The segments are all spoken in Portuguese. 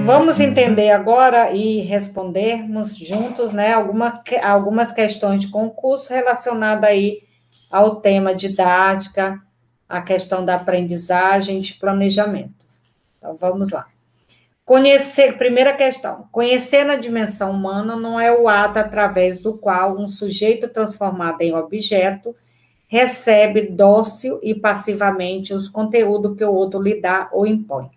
Vamos entender agora e respondermos juntos, né, algumas questões de concurso relacionadas aí ao tema didática, a questão da aprendizagem, de planejamento. Então, vamos lá. Primeira questão. Conhecer na dimensão humana não é o ato através do qual um sujeito transformado em objeto recebe dócil e passivamente os conteúdos que o outro lhe dá ou impõe.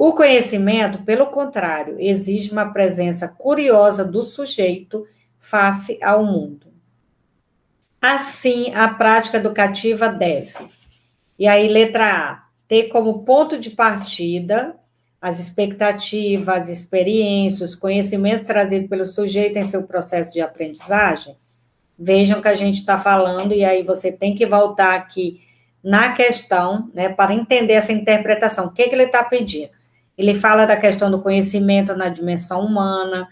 O conhecimento, pelo contrário, exige uma presença curiosa do sujeito face ao mundo. Assim, a prática educativa deve, e aí, letra A, ter como ponto de partida as expectativas, as experiências, os conhecimentos trazidos pelo sujeito em seu processo de aprendizagem. Vejam que a gente está falando, e aí você tem que voltar aqui na questão, né, para entender essa interpretação. O que ele está pedindo? Ele fala da questão do conhecimento na dimensão humana,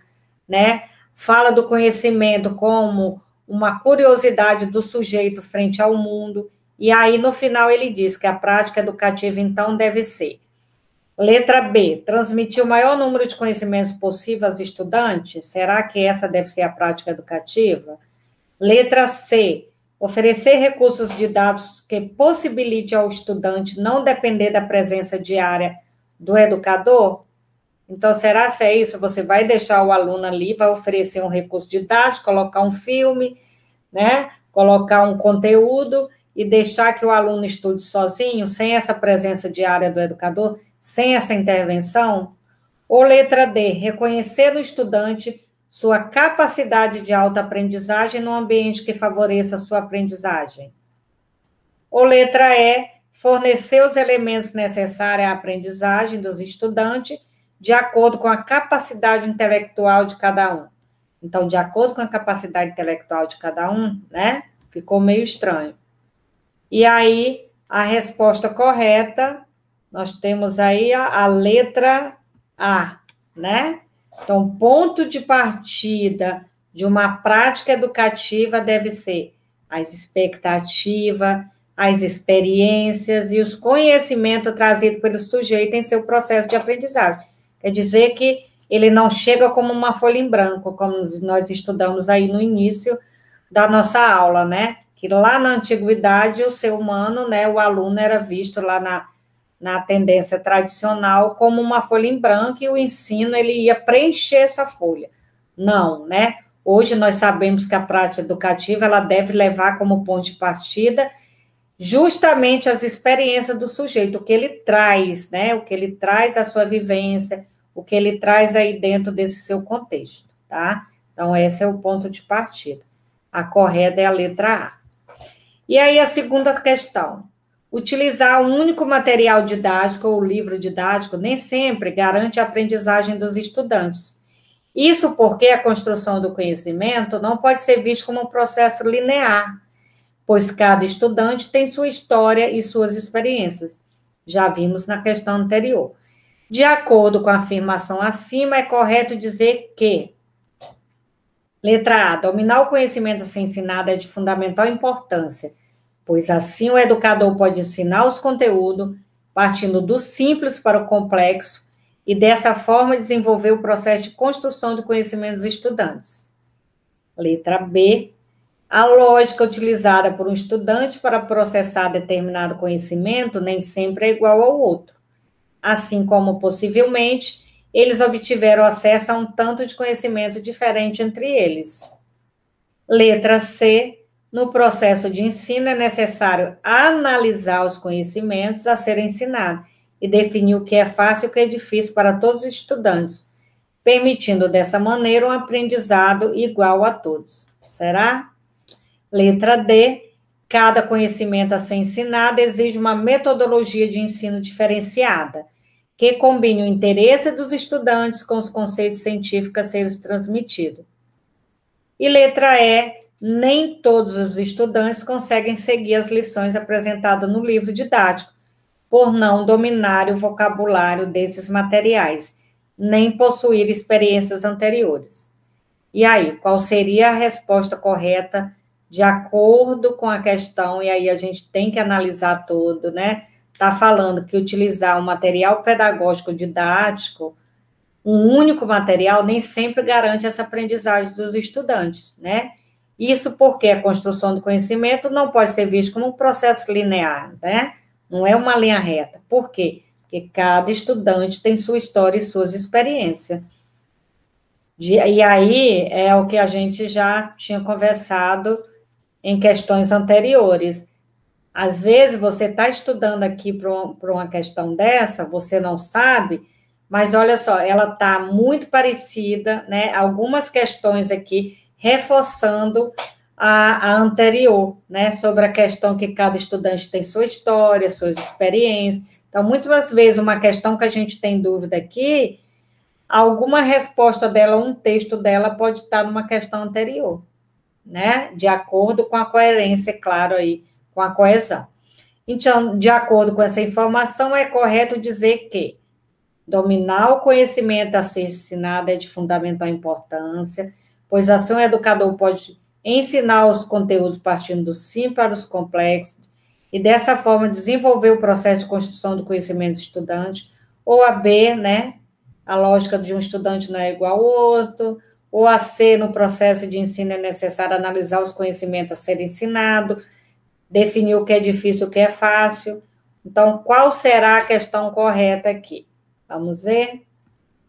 né? Fala do conhecimento como uma curiosidade do sujeito frente ao mundo, e aí, no final, ele diz que a prática educativa, então, deve ser: letra B, transmitir o maior número de conhecimentos possível aos estudantes. Será que essa deve ser a prática educativa? Letra C, oferecer recursos didáticos que possibilite ao estudante não depender da presença diária do educador? Então, será que é isso? Você vai deixar o aluno ali, vai oferecer um recurso didático, colocar um filme, né? Colocar um conteúdo e deixar que o aluno estude sozinho, sem essa presença diária do educador, sem essa intervenção? Ou letra D, reconhecer no estudante sua capacidade de autoaprendizagem num ambiente que favoreça a sua aprendizagem? Ou letra E, fornecer os elementos necessários à aprendizagem dos estudantes de acordo com a capacidade intelectual de cada um? Então, de acordo com a capacidade intelectual de cada um, né? Ficou meio estranho. E aí, a resposta correta, nós temos aí a letra A, né? Então, ponto de partida de uma prática educativa deve ser as expectativas, as experiências e os conhecimentos trazidos pelo sujeito em seu processo de aprendizagem. Quer dizer que ele não chega como uma folha em branco, como nós estudamos aí no início da nossa aula, né? Que lá na antiguidade o ser humano, né, o aluno era visto lá na tendência tradicional como uma folha em branco e o ensino ele ia preencher essa folha. Não, né? Hoje nós sabemos que a prática educativa ela deve levar como ponto de partida justamente as experiências do sujeito, o que ele traz, né? O que ele traz da sua vivência, o que ele traz aí dentro desse seu contexto, tá? Então, esse é o ponto de partida. A correta é a letra A. E aí, a segunda questão. Utilizar um único material didático ou livro didático nem sempre garante a aprendizagem dos estudantes. Isso porque a construção do conhecimento não pode ser visto como um processo linear, pois cada estudante tem sua história e suas experiências. Já vimos na questão anterior. De acordo com a afirmação acima, é correto dizer que: letra A, dominar o conhecimento a ser ensinado é de fundamental importância, pois assim o educador pode ensinar os conteúdos, partindo do simples para o complexo, e dessa forma desenvolver o processo de construção do conhecimento dos estudantes. Letra B, a lógica utilizada por um estudante para processar determinado conhecimento nem sempre é igual ao outro, assim como, possivelmente, eles obtiveram acesso a um tanto de conhecimento diferente entre eles. Letra C, no processo de ensino é necessário analisar os conhecimentos a serem ensinados e definir o que é fácil e o que é difícil para todos os estudantes, permitindo dessa maneira um aprendizado igual a todos. Será? Letra D, cada conhecimento a ser ensinado exige uma metodologia de ensino diferenciada, que combine o interesse dos estudantes com os conceitos científicos a serem transmitidos. E letra E, nem todos os estudantes conseguem seguir as lições apresentadas no livro didático, por não dominar o vocabulário desses materiais, nem possuir experiências anteriores. E aí, qual seria a resposta correta de acordo com a questão? E aí a gente tem que analisar tudo, né? Está falando que utilizar um material pedagógico didático um único material nem sempre garante essa aprendizagem dos estudantes, né? Isso porque a construção do conhecimento não pode ser vista como um processo linear, né? Não é uma linha reta. Por quê? Porque cada estudante tem sua história e suas experiências. E aí é o que a gente já tinha conversado em questões anteriores. Às vezes você está estudando aqui para uma questão dessa, você não sabe, mas olha só, ela está muito parecida, né? Algumas questões aqui reforçando a anterior, né? Sobre a questão que cada estudante tem sua história, suas experiências. Então, muitas vezes, uma questão que a gente tem dúvida aqui, alguma resposta dela, um texto dela, pode estar numa questão anterior, né? De acordo com a coerência, claro, aí, com a coesão. Então, de acordo com essa informação, é correto dizer que dominar o conhecimento a ser ensinado é de fundamental importância, pois assim o educador pode ensinar os conteúdos partindo do simples para os complexos e, dessa forma, desenvolver o processo de construção do conhecimento do estudante, ou a B, né? A lógica de um estudante não é igual ao outro, ou a C, no processo de ensino é necessário analisar os conhecimentos a serem ensinados, definir o que é difícil e o que é fácil. Então, qual será a questão correta aqui? Vamos ver?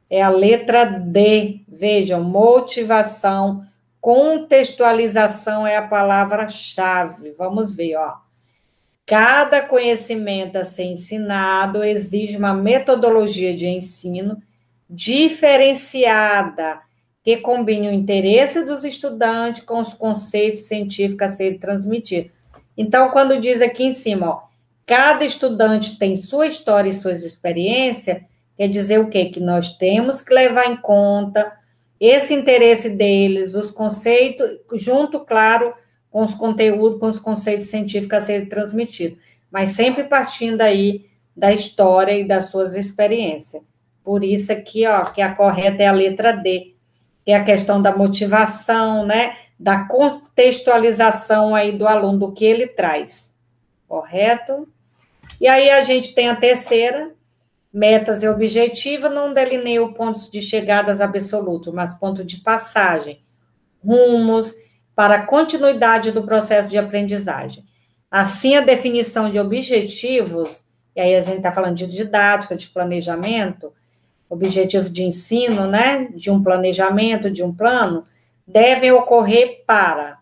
É a letra D. Vejam, motivação, contextualização é a palavra-chave. Vamos ver, ó. Cada conhecimento a ser ensinado exige uma metodologia de ensino diferenciada, que combine o interesse dos estudantes com os conceitos científicos a serem transmitidos. Então, quando diz aqui em cima, ó, cada estudante tem sua história e suas experiências, quer dizer o quê? Que nós temos que levar em conta esse interesse deles, os conceitos, junto, claro, com os conteúdos, com os conceitos científicos a serem transmitidos, mas sempre partindo aí da história e das suas experiências. Por isso aqui, ó, que a correta é a letra D, que é a questão da motivação, né, da contextualização aí do aluno, do que ele traz, correto? E aí a gente tem a terceira, metas e objetivos, não delineam pontos de chegadas absolutos, mas pontos de passagem, rumos para a continuidade do processo de aprendizagem. Assim, a definição de objetivos, e aí a gente está falando de didática, de planejamento, objetivo de ensino, né, de um planejamento, de um plano, devem ocorrer para,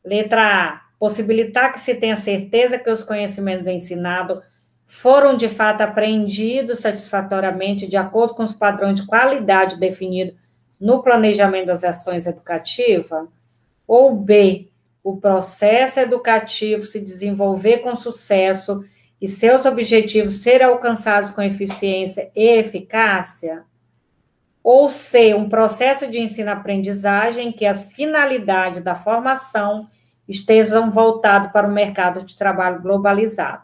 letra A, possibilitar que se tenha certeza que os conhecimentos ensinados foram, de fato, apreendidos satisfatoriamente de acordo com os padrões de qualidade definidos no planejamento das ações educativas, ou B, o processo educativo se desenvolver com sucesso e seus objetivos serem alcançados com eficiência e eficácia, ou C, um processo de ensino-aprendizagem em que as finalidades da formação estejam voltadas para o mercado de trabalho globalizado.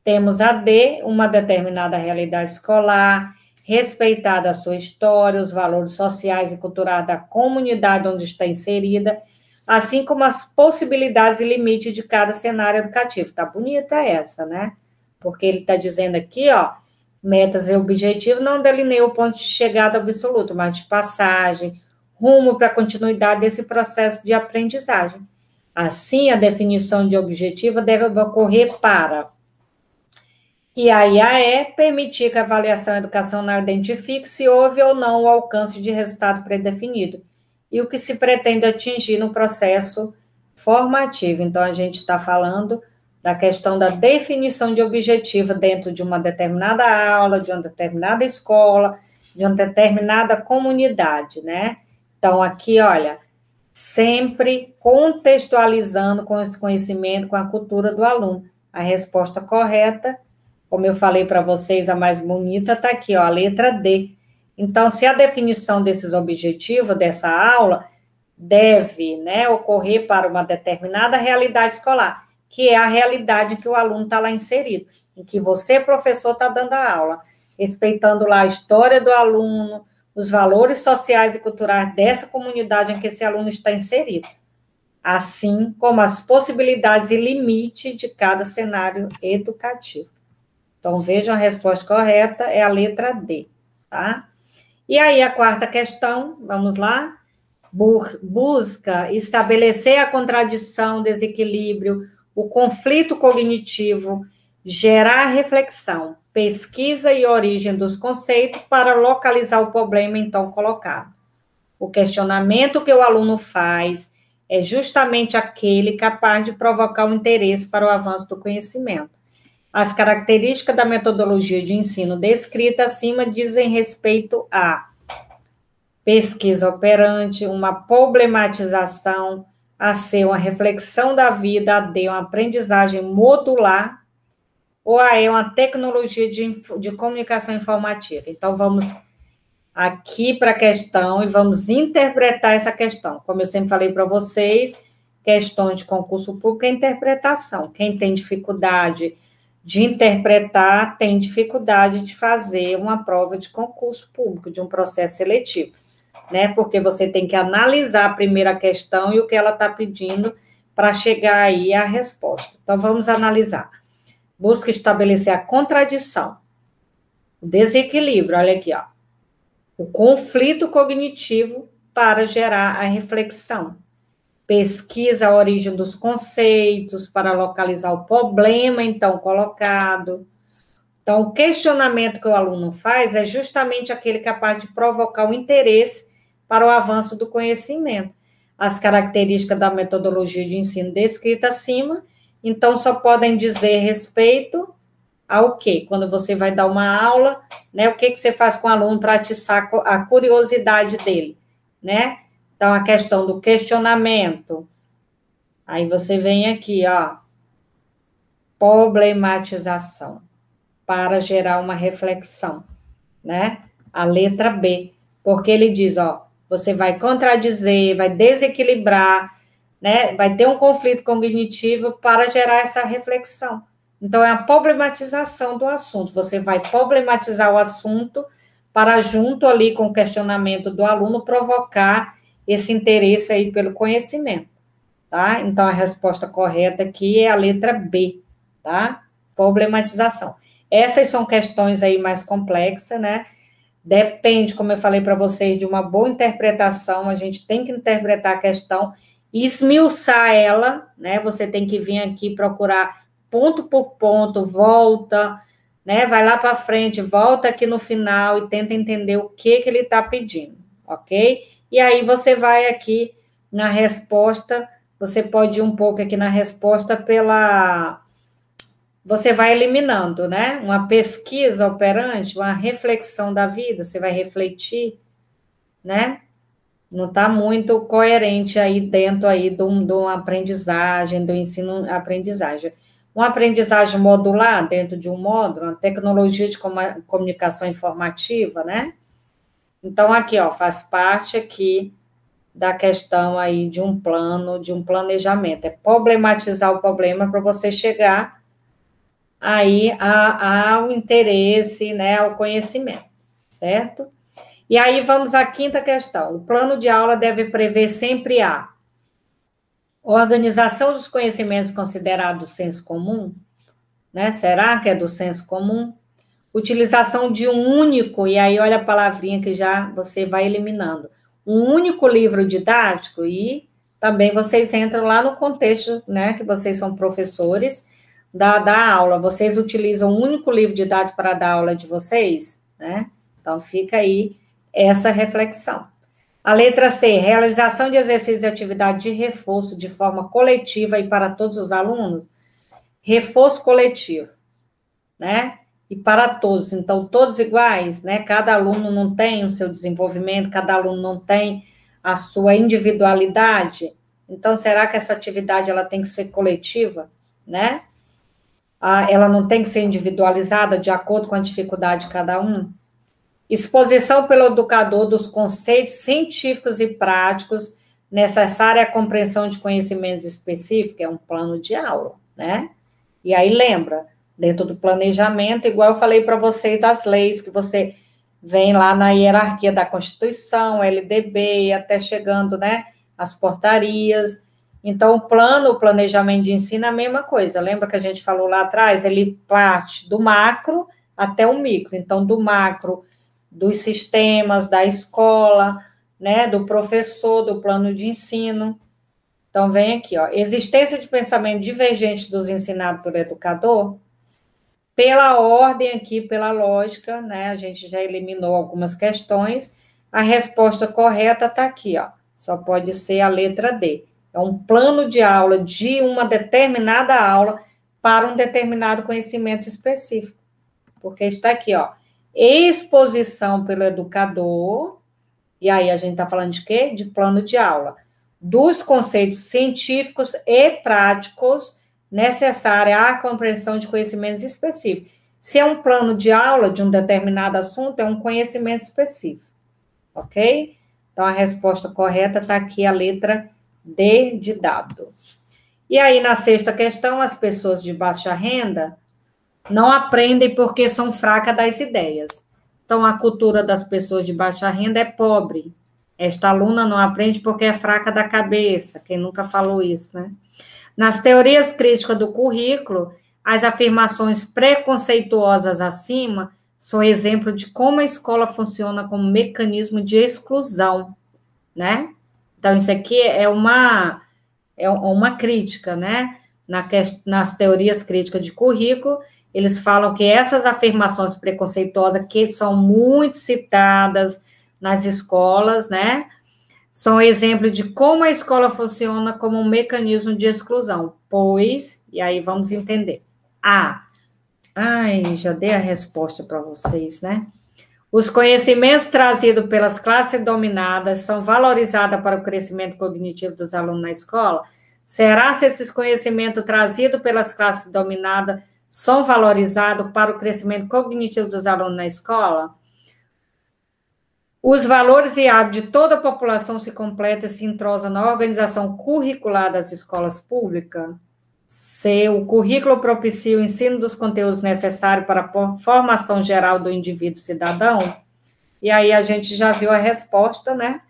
Temos a D, uma determinada realidade escolar, respeitada a sua história, os valores sociais e culturais da comunidade onde está inserida, assim como as possibilidades e limites de cada cenário educativo. Tá bonita essa, né? Porque ele está dizendo aqui, ó, metas e objetivos não delineiam o ponto de chegada absoluto, mas de passagem, rumo para a continuidade desse processo de aprendizagem. Assim, a definição de objetivo deve ocorrer para... E aí, a E, permitir que a avaliação educacional identifique se houve ou não o alcance de resultado predefinido e o que se pretende atingir no processo formativo. Então, a gente está falando da questão da definição de objetivo dentro de uma determinada aula, de uma determinada escola, de uma determinada comunidade, né? Então, aqui, olha, sempre contextualizando com esse conhecimento, com a cultura do aluno. A resposta correta, como eu falei para vocês, a mais bonita está aqui, ó, a letra D. Então, se a definição desses objetivos dessa aula deve, né, ocorrer para uma determinada realidade escolar, que é a realidade que o aluno está lá inserido, em que você, professor, está dando a aula, respeitando lá a história do aluno, os valores sociais e culturais dessa comunidade em que esse aluno está inserido, assim como as possibilidades e limites de cada cenário educativo. Então, vejam, a resposta correta é a letra D, tá? E aí, a quarta questão, vamos lá, busca estabelecer a contradição, desequilíbrio, o conflito cognitivo, gerar reflexão, pesquisa e origem dos conceitos para localizar o problema então colocado. O questionamento que o aluno faz é justamente aquele capaz de provocar o interesse para o avanço do conhecimento. As características da metodologia de ensino descrita acima dizem respeito a pesquisa operante, uma problematização, a C, uma reflexão da vida, a D, uma aprendizagem modular, ou a E, uma tecnologia de comunicação informativa. Então, vamos aqui para a questão e vamos interpretar essa questão. Como eu sempre falei para vocês, questão de concurso público é interpretação. Quem tem dificuldade de interpretar, tem dificuldade de fazer uma prova de concurso público, de um processo seletivo, né? Porque você tem que analisar a primeira questão e o que ela está pedindo para chegar aí à resposta. Então, vamos analisar. Busca estabelecer a contradição, o desequilíbrio, olha aqui, ó. O conflito cognitivo para gerar a reflexão. Pesquisa a origem dos conceitos para localizar o problema, então, colocado. Então, o questionamento que o aluno faz é justamente aquele capaz de provocar o interesse para o avanço do conhecimento. As características da metodologia de ensino descrita acima, então, só podem dizer respeito ao quê? Quando você vai dar uma aula, né, o que você faz com o aluno para atiçar a curiosidade dele, né? Então, a questão do questionamento. Aí você vem aqui, ó, problematização, para gerar uma reflexão, né? A letra B, porque ele diz, ó, você vai contradizer, vai desequilibrar, né? Vai ter um conflito cognitivo para gerar essa reflexão. Então, é a problematização do assunto. Você vai problematizar o assunto para, junto ali com o questionamento do aluno, provocar esse interesse aí pelo conhecimento, tá? Então, a resposta correta aqui é a letra B, tá? Problematização. Essas são questões aí mais complexas, né? Depende, como eu falei para vocês, de uma boa interpretação. A gente tem que interpretar a questão e esmiuçar ela, né? Você tem que vir aqui procurar ponto por ponto, volta, né? Vai lá para frente, volta aqui no final e tenta entender o que ele está pedindo, ok? E aí você vai aqui na resposta, você pode ir um pouco aqui na resposta pela... Você vai eliminando, né? Uma pesquisa operante, uma reflexão da vida, você vai refletir, né? Não está muito coerente aí dentro aí de uma aprendizagem, do ensino-aprendizagem. Uma aprendizagem modular dentro de um módulo, uma tecnologia de comunicação informativa, né? Então, aqui, ó, faz parte aqui da questão aí de um plano, de um planejamento. É problematizar o problema para você chegar aí ao interesse, né, ao conhecimento, certo? E aí vamos à quinta questão. O plano de aula deve prever sempre a organização dos conhecimentos considerados do senso comum, né? Será que é do senso comum? Utilização de um único, e aí olha a palavrinha que já você vai eliminando, um único livro didático, e também vocês entram lá no contexto, né, que vocês são professores da aula, vocês utilizam um único livro didático para dar aula de vocês, né? Então fica aí essa reflexão. A letra C, realização de exercícios e atividade de reforço de forma coletiva e para todos os alunos. Reforço coletivo, né? E para todos, então, todos iguais, né? Cada aluno não tem o seu desenvolvimento, cada aluno não tem a sua individualidade. Então, será que essa atividade ela tem que ser coletiva, né? Ela não tem que ser individualizada de acordo com a dificuldade de cada um? Exposição pelo educador dos conceitos científicos e práticos necessária à compreensão de conhecimentos específicos, é um plano de aula, né? E aí, lembra, dentro do planejamento, igual eu falei para vocês das leis, que você vem lá na hierarquia da Constituição, LDB, até chegando, né, as portarias. Então, o planejamento de ensino é a mesma coisa. Lembra que a gente falou lá atrás? Ele parte do macro até o micro. Então, do macro, dos sistemas, da escola, né, do professor, do plano de ensino. Então, vem aqui, ó, existência de pensamento divergente dos ensinados pelo educador. Pela ordem aqui, pela lógica, né, a gente já eliminou algumas questões, a resposta correta está aqui, ó, só pode ser a letra D. É um plano de aula de uma determinada aula para um determinado conhecimento específico, porque está aqui, ó, exposição pelo educador, e aí a gente está falando de quê? De plano de aula, dos conceitos científicos e práticos necessários à compreensão de conhecimentos específicos. Se é um plano de aula de um determinado assunto, é um conhecimento específico, ok? Então, a resposta correta está aqui, a letra D de dado. E aí, na sexta questão, as pessoas de baixa renda não aprendem porque são fracas das ideias. Então, a cultura das pessoas de baixa renda é pobre. Esta aluna não aprende porque é fraca da cabeça. Quem nunca falou isso, né? Nas teorias críticas do currículo, as afirmações preconceituosas acima são exemplo de como a escola funciona como mecanismo de exclusão, né? Então, isso aqui é uma crítica, né? Nas teorias críticas de currículo, eles falam que essas afirmações preconceituosas, que são muito citadas nas escolas, né? São exemplo de como a escola funciona como um mecanismo de exclusão, pois, e aí vamos entender. Já dei a resposta para vocês, né? Os conhecimentos trazidos pelas classes dominadas são valorizados para o crescimento cognitivo dos alunos na escola? Será se esses conhecimentos trazidos pelas classes dominadas são valorizados para o crescimento cognitivo dos alunos na escola? Os valores e hábitos de toda a população se completam e se entrosam na organização curricular das escolas públicas? Se o currículo propicia o ensino dos conteúdos necessários para a formação geral do indivíduo cidadão? E aí a gente já viu a resposta, né?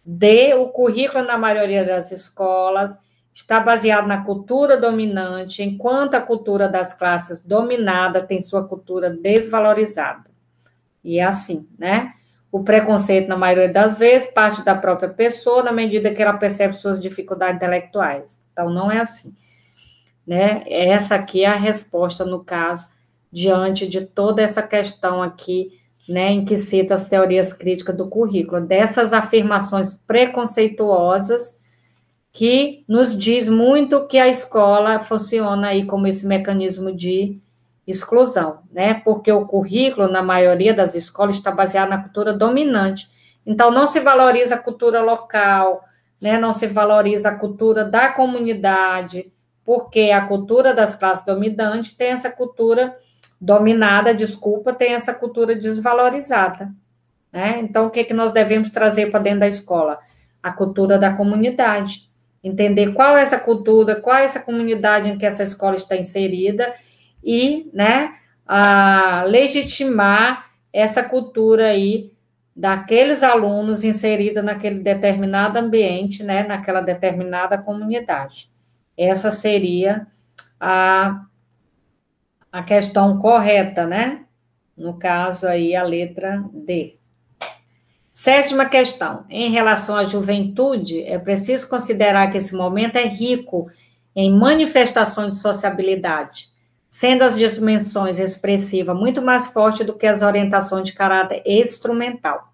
D, o currículo na maioria das escolas está baseado na cultura dominante, enquanto a cultura das classes dominada tem sua cultura desvalorizada. E é assim, né? O preconceito, na maioria das vezes, parte da própria pessoa, na medida que ela percebe suas dificuldades intelectuais. Então, não é assim, né? Essa aqui é a resposta, no caso, diante de toda essa questão aqui, né, em que cita as teorias críticas do currículo, dessas afirmações preconceituosas que nos diz muito que a escola funciona aí como esse mecanismo de exclusão, né? Porque o currículo, na maioria das escolas, está baseado na cultura dominante. Então, não se valoriza a cultura local, né? Não se valoriza a cultura da comunidade, porque a cultura das classes dominantes tem essa cultura dominada, tem essa cultura desvalorizada, né? Então, o que nós devemos trazer para dentro da escola? A cultura da comunidade. Entender qual é essa cultura, qual é essa comunidade em que essa escola está inserida, e, né, legitimar essa cultura aí daqueles alunos inseridos naquele determinado ambiente, né, naquela determinada comunidade. Essa seria a questão correta, né? No caso aí, a letra D. Sétima questão. Em relação à juventude, é preciso considerar que esse momento é rico em manifestações de sociabilidade, sendo as dimensões expressivas muito mais fortes do que as orientações de caráter instrumental.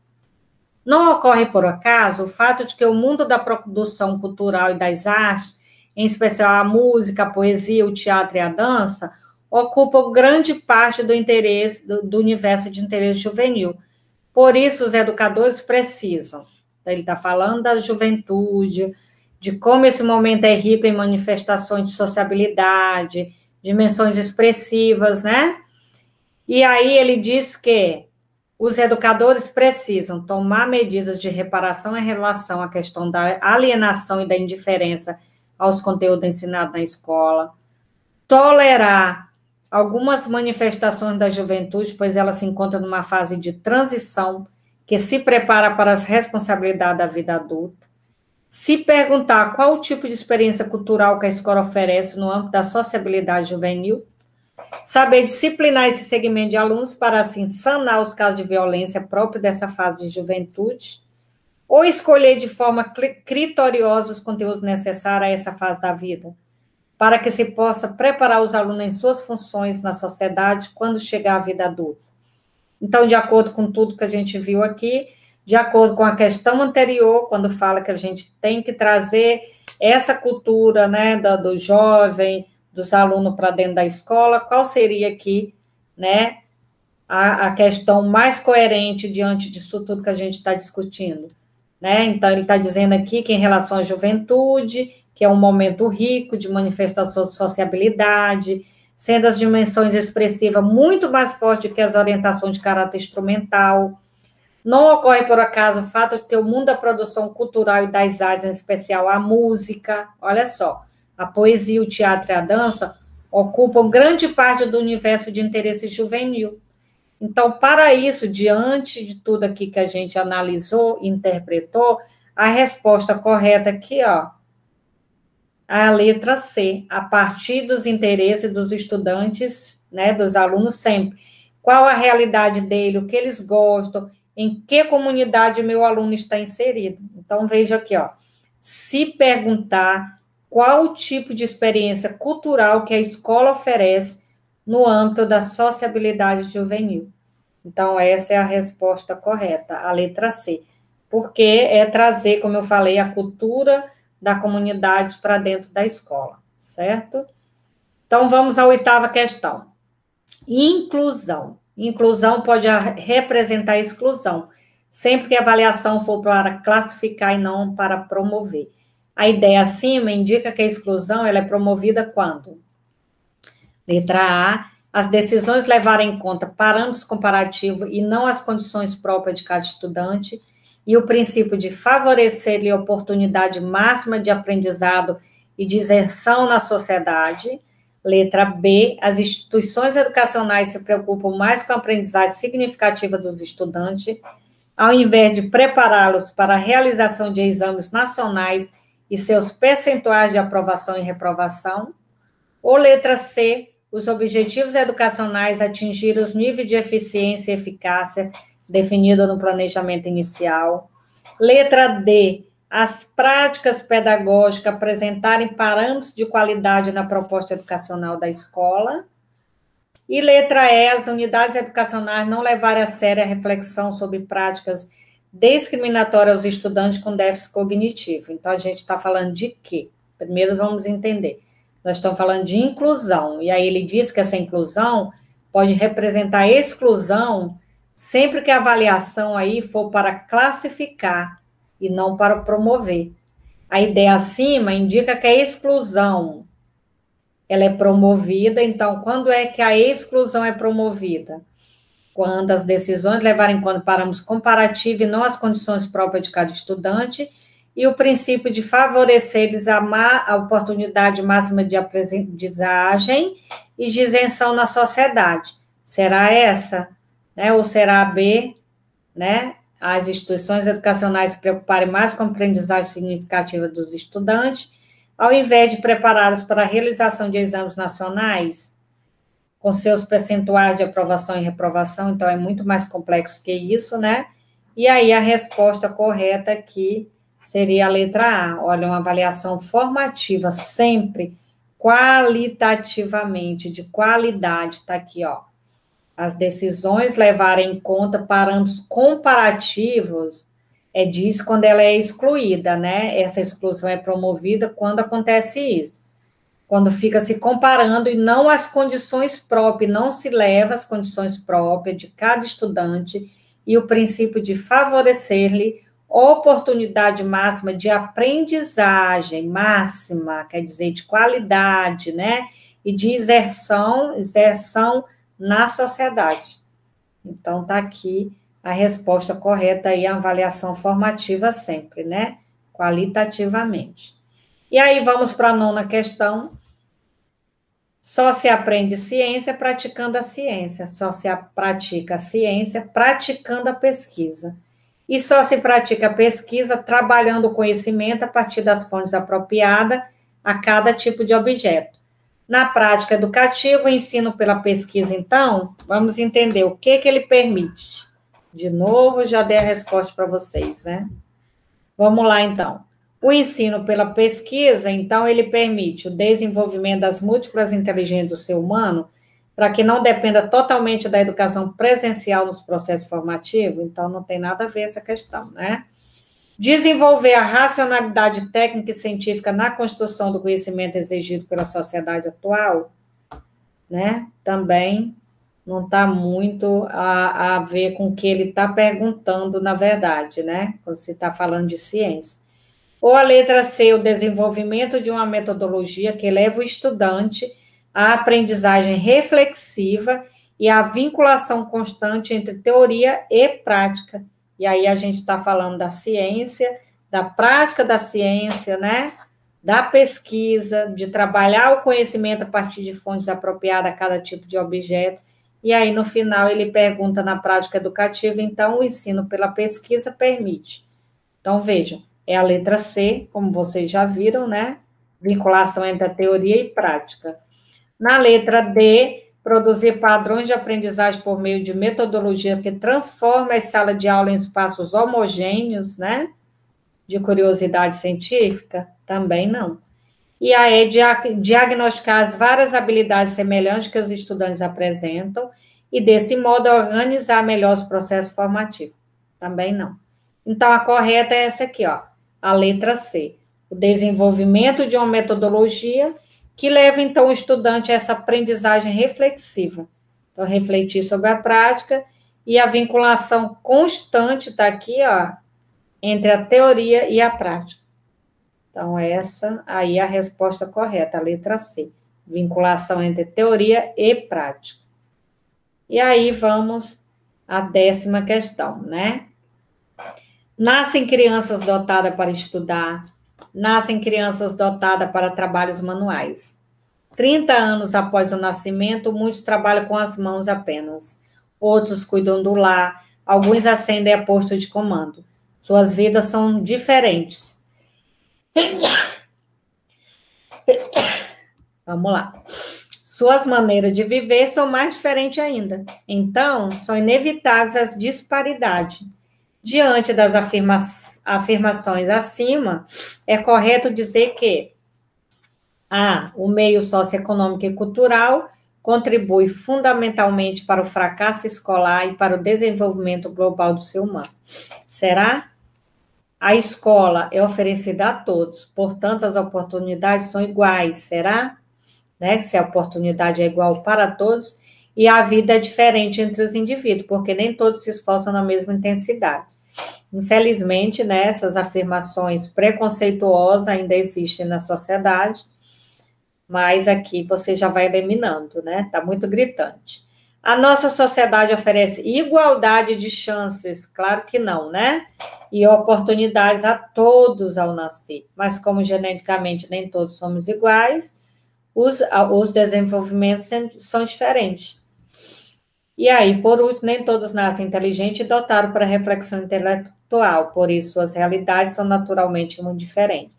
Não ocorre, por acaso, o fato de que o mundo da produção cultural e das artes, em especial a música, a poesia, o teatro e a dança, ocupam grande parte do interesse, do universo de interesse juvenil. Por isso, os educadores precisam. Então, ele está falando da juventude, de como esse momento é rico em manifestações de sociabilidade, dimensões expressivas, né? E aí ele diz que os educadores precisam tomar medidas de reparação em relação à questão da alienação e da indiferença aos conteúdos ensinados na escola, tolerar algumas manifestações da juventude, pois ela se encontra numa fase de transição que se prepara para as responsabilidades da vida adulta, se perguntar qual o tipo de experiência cultural que a escola oferece no âmbito da sociabilidade juvenil, Saber disciplinar esse segmento de alunos para, assim, sanar os casos de violência próprio dessa fase de juventude, ou escolher de forma criteriosa os conteúdos necessários a essa fase da vida, para que se possa preparar os alunos em suas funções na sociedade quando chegar à vida adulta. Então, de acordo com tudo que a gente viu aqui, de acordo com a questão anterior, quando fala que a gente tem que trazer essa cultura, né, do jovem, dos alunos para dentro da escola, qual seria aqui, né, a questão mais coerente diante disso tudo que a gente está discutindo, né? Então, ele está dizendo aqui que em relação à juventude, que é um momento rico de manifestação de sociabilidade, sendo as dimensões expressivas muito mais fortes que as orientações de caráter instrumental. Não ocorre, por acaso, o fato de ter o mundo da produção cultural e das artes, em especial a música, olha só, a poesia, o teatro e a dança ocupam grande parte do universo de interesse juvenil. Então, para isso, diante de tudo aqui que a gente analisou, interpretou, a resposta correta aqui, ó, a letra C, a partir dos interesses dos estudantes, né, dos alunos sempre. Qual a realidade dele, o que eles gostam, em que comunidade meu aluno está inserido. Então, veja aqui, ó, se perguntar qual o tipo de experiência cultural que a escola oferece no âmbito da sociabilidade juvenil. Então, essa é a resposta correta, a letra C, porque é trazer, como eu falei, a cultura da comunidade para dentro da escola, certo? Então, vamos à 8ª questão. Inclusão. Inclusão pode representar exclusão, sempre que a avaliação for para classificar e não para promover. A ideia acima indica que a exclusão ela é promovida quando? Letra A, as decisões levarem em conta parâmetros comparativos e não as condições próprias de cada estudante, e o princípio de favorecer-lhe a oportunidade máxima de aprendizado e de inserção na sociedade. Letra B, as instituições educacionais se preocupam mais com a aprendizagem significativa dos estudantes, ao invés de prepará-los para a realização de exames nacionais e seus percentuais de aprovação e reprovação. Ou letra C, os objetivos educacionais atingirem os níveis de eficiência e eficácia definidos no planejamento inicial. Letra D, as práticas pedagógicas apresentarem parâmetros de qualidade na proposta educacional da escola. E letra E, as unidades educacionais não levarem a sério a reflexão sobre práticas discriminatórias aos estudantes com déficit cognitivo. Então, a gente está falando de quê? Primeiro, vamos entender. Nós estamos falando de inclusão, e aí ele diz que essa inclusão pode representar exclusão sempre que a avaliação aí for para classificar e não para promover. A ideia acima indica que a exclusão ela é promovida, então, quando é que a exclusão é promovida? Quando as decisões levarem em conta parâmetros comparativos e não as condições próprias de cada estudante, e o princípio de favorecer-lhes a oportunidade máxima de aprendizagem e de isenção na sociedade. Será essa? Né? Ou será a B? Né? As instituições educacionais se preocuparem mais com a aprendizagem significativa dos estudantes, ao invés de prepará-los para a realização de exames nacionais, com seus percentuais de aprovação e reprovação, então é muito mais complexo que isso, né? E aí a resposta correta aqui seria a letra A. Olha, uma avaliação formativa, sempre qualitativamente, de qualidade, está aqui, ó. As decisões levarem em conta parâmetros comparativos, diz quando ela é excluída, né? Essa exclusão é promovida quando acontece isso. Quando fica se comparando e não as condições próprias, não se leva as condições próprias de cada estudante e o princípio de favorecer-lhe oportunidade máxima de aprendizagem, máxima, quer dizer, de qualidade, né? E de inserção na sociedade. Então, está aqui a resposta correta aí, a avaliação formativa sempre, né? Qualitativamente. E aí, vamos para a 9ª questão. Só se aprende ciência praticando a ciência, só se pratica a ciência praticando a pesquisa. E só se pratica a pesquisa trabalhando o conhecimento a partir das fontes apropriadas a cada tipo de objeto. Na prática educativa, o ensino pela pesquisa, então, vamos entender o que ele permite. De novo, já dei a resposta para vocês, né? Vamos lá, então. O ensino pela pesquisa, então, ele permite o desenvolvimento das múltiplas inteligências do ser humano para que não dependa totalmente da educação presencial nos processos formativos, então não tem nada a ver essa questão, né? Desenvolver a racionalidade técnica e científica na construção do conhecimento exigido pela sociedade atual, né? Também não está muito a ver com o que ele está perguntando, na verdade, né? Quando se está falando de ciência. Ou a letra C, o desenvolvimento de uma metodologia que leva o estudante à aprendizagem reflexiva e à vinculação constante entre teoria e prática. E aí a gente está falando da ciência, da prática da ciência, né? Da pesquisa, de trabalhar o conhecimento a partir de fontes apropriadas a cada tipo de objeto. E aí, no final, ele pergunta na prática educativa, então, o ensino pela pesquisa permite. Então, vejam, é a letra C, como vocês já viram, né? Vinculação entre a teoria e prática. Na letra D, produzir padrões de aprendizagem por meio de metodologia que transforma as salas de aula em espaços homogêneos, né? De curiosidade científica? Também não. E a E, diagnosticar as várias habilidades semelhantes que os estudantes apresentam e, desse modo, organizar melhor os processos formativos? Também não. Então, a correta é essa aqui, ó, a letra C. O desenvolvimento de uma metodologia que leva, então, o estudante a essa aprendizagem reflexiva. Então, refletir sobre a prática e a vinculação constante, está aqui, ó, entre a teoria e a prática. Então, essa aí é a resposta correta, a letra C. Vinculação entre teoria e prática. E aí, vamos à 10ª questão, né? Nascem crianças dotadas para estudar, nascem crianças dotadas para trabalhos manuais. 30 anos após o nascimento, muitos trabalham com as mãos apenas. Outros cuidam do lar, alguns ascendem a posto de comando. Suas vidas são diferentes. Vamos lá. Suas maneiras de viver são mais diferentes ainda. Então, são inevitáveis as disparidades. Diante das afirmações acima, é correto dizer que A, o meio socioeconômico e cultural contribui fundamentalmente para o fracasso escolar e para o desenvolvimento global do ser humano. Será? A escola é oferecida a todos, portanto, as oportunidades são iguais, será? Né? Se a oportunidade é igual para todos, e a vida é diferente entre os indivíduos, porque nem todos se esforçam na mesma intensidade. Infelizmente, né, essas afirmações preconceituosas ainda existem na sociedade, mas aqui você já vai eliminando, né? Está muito gritante. A nossa sociedade oferece igualdade de chances? Claro que não, né? E oportunidades a todos ao nascer. Mas como geneticamente nem todos somos iguais, os desenvolvimentos são diferentes. E aí, por último, nem todos nascem inteligentes e dotados para reflexão intelectual, por isso suas realidades são naturalmente muito diferentes.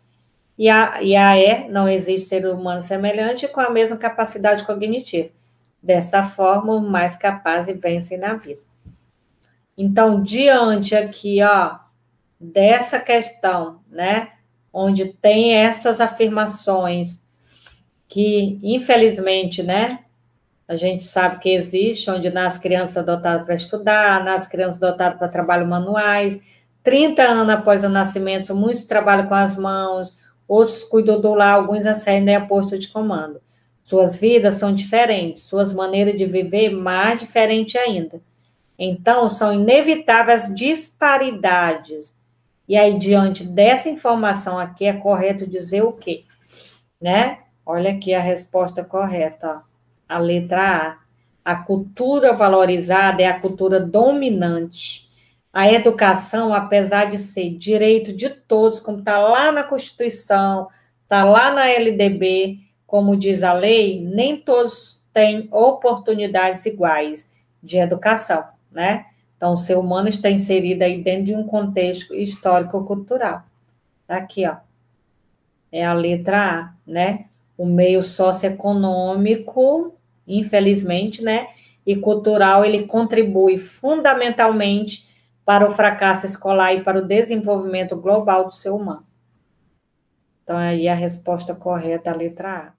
E a E, não existe ser humano semelhante com a mesma capacidade cognitiva. Dessa forma, os mais capazes vencem na vida. Então, diante aqui, ó, dessa questão, né, onde tem essas afirmações que, infelizmente, né, a gente sabe que existe, onde nasce criança dotada para estudar, nasce criança dotada para trabalho manuais, 30 anos após o nascimento, muitos trabalham com as mãos, outros cuidam do lar, alguns ascendem a posto de comando. Suas vidas são diferentes, suas maneiras de viver mais diferentes ainda. Então, são inevitáveis disparidades. E aí, diante dessa informação aqui, é correto dizer o quê? Né? Olha aqui a resposta correta, ó. A letra A. A cultura valorizada é a cultura dominante. A educação, apesar de ser direito de todos, como está lá na Constituição, está lá na LDB, como diz a lei, nem todos têm oportunidades iguais de educação, né? Então, o ser humano está inserido aí dentro de um contexto histórico-cultural. Tá aqui, ó. É a letra A, né? o meio socioeconômico, infelizmente, né, e cultural, ele contribui fundamentalmente para o fracasso escolar e para o desenvolvimento global do ser humano. Então, aí a resposta correta é a letra A.